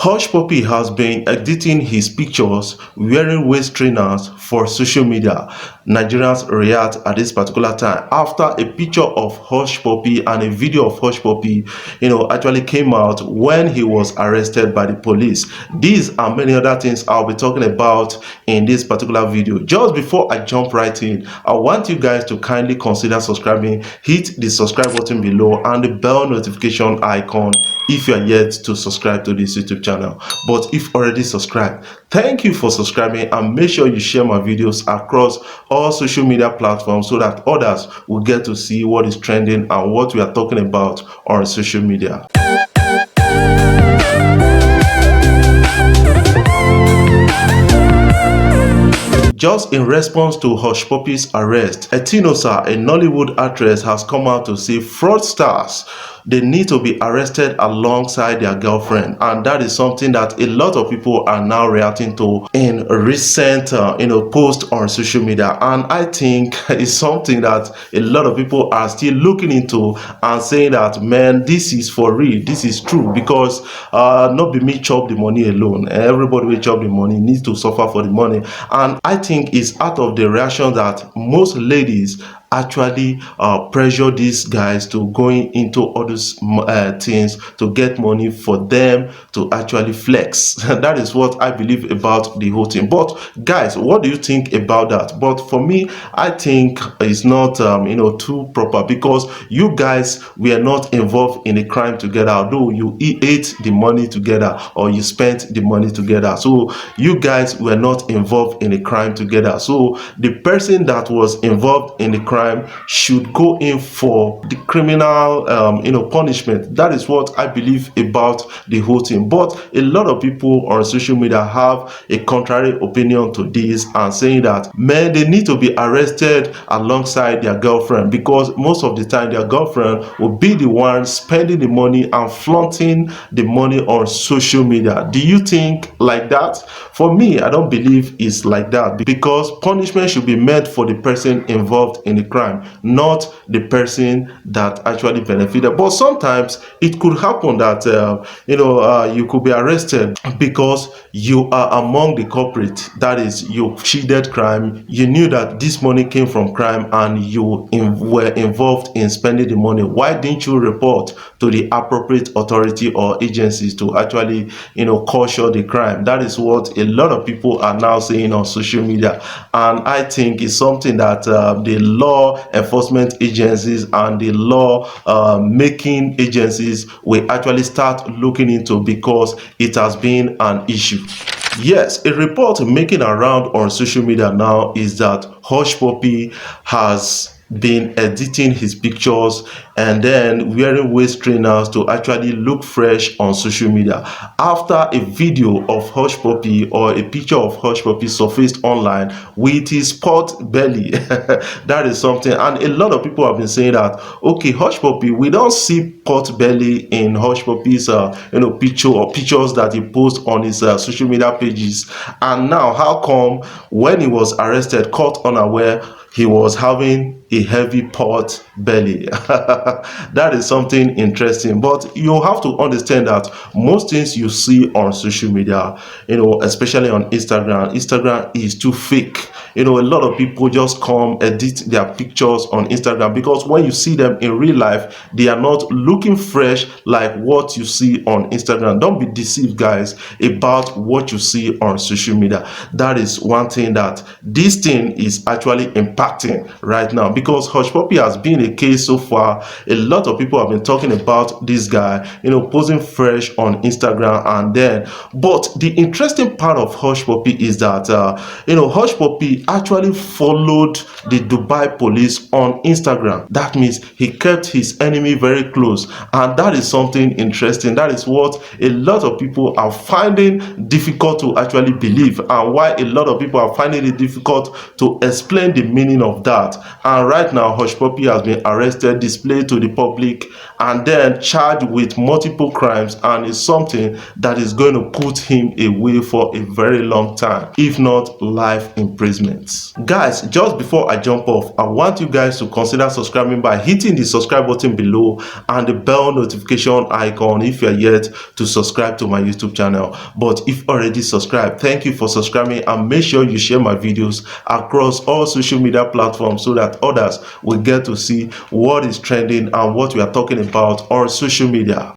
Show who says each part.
Speaker 1: Hushpuppi has been editing his pictures wearing waist trainers for social media. Nigerians react at this particular time after a picture of Hushpuppi and a video of Hushpuppi, actually came out when he was arrested by the police. These and many other things I'll be talking about in this particular video. Just before I jump right in, I want you guys to kindly consider subscribing. Hit the subscribe button below and the bell notification icon if you are yet to subscribe to this YouTube channel. But if already subscribed, thank you for subscribing, and make sure you share my videos across all social media platforms so that others will get to see what is trending and what we are talking about on social media. Just in response to Hushpuppi's arrest, Etinosa, a Nollywood actress, has come out to say fraudsters, they need to be arrested alongside their girlfriend, and that is something that a lot of people are now reacting to in recent posts on social media. And I think it's something that a lot of people are still looking into and saying that, man, this is for real, this is true, because not be me chop the money alone. Everybody will chop the money, needs to suffer for the money. And I think it's out of the reaction that most ladies actually pressure these guys to going into all those things to get money for them to actually flex. That is what I believe about the whole thing. But guys, what do you think about that? But for me, I think it's not too proper, because you guys were not involved in a crime together, although you ate the money together or you spent the money together. So you guys were not involved in a crime together. So the person that was involved in the crime should go in for the criminal punishment. That is what I believe about the whole thing. But a lot of people on social media have a contrary opinion to this and saying that, man, they need to be arrested alongside their girlfriend, because most of the time their girlfriend will be the one spending the money and flaunting the money on social media. Do you think like that? For me, I don't believe it's like that, because punishment should be meant for the person involved in the crime, not the person that actually benefited. But sometimes it could happen that you could be arrested because you are among the culprit. That is, you cheated crime, you knew that this money came from crime, and you were involved in spending the money. Why didn't you report to the appropriate authority or agencies to actually caution the crime? That is what a lot of people are now saying on social media, and I think it's something that the law enforcement agencies and the law making agencies will actually start looking into, because it has been an issue. Yes, a report making around on social media now is that Hushpuppi has been editing his pictures and then wearing waist trainers to actually look fresh on social media after a video of Hushpuppi or a picture of Hushpuppi surfaced online with his pot belly. That is something, and a lot of people have been saying that, okay, Hushpuppi, we don't see pot belly in Hushpuppi's picture or pictures that he posts on his social media pages, and now how come when he was arrested caught unaware he was having a heavy pot belly? That is something interesting. But you have to understand that most things you see on social media, especially on Instagram is too fake. A lot of people just come edit their pictures on Instagram, because when you see them in real life, they are not looking fresh like what you see on Instagram. Don't be deceived, guys, about what you see on social media. That is one thing that this thing is actually impacting right now, because Hushpuppi has been a case so far. A lot of people have been talking about this guy, posing fresh on Instagram, and then, but the interesting part of Hushpuppi is that, Hushpuppi actually followed the Dubai police on Instagram. That means he kept his enemy very close, and that is something interesting. That is what a lot of people are finding difficult to actually believe, and why a lot of people are finding it difficult to explain the meaning of that. And right now, Hushpuppi has been arrested, displayed to the public, and then charged with multiple crimes, and it's something that is going to put him away for a very long time, if not life imprisonment. announcements. Guys, just before I jump off, I want you guys to consider subscribing by hitting the subscribe button below and the bell notification icon if you're yet to subscribe to my YouTube channel. But if already subscribed, thank you for subscribing, and make sure you share my videos across all social media platforms so that others will get to see what is trending and what we are talking about on social media.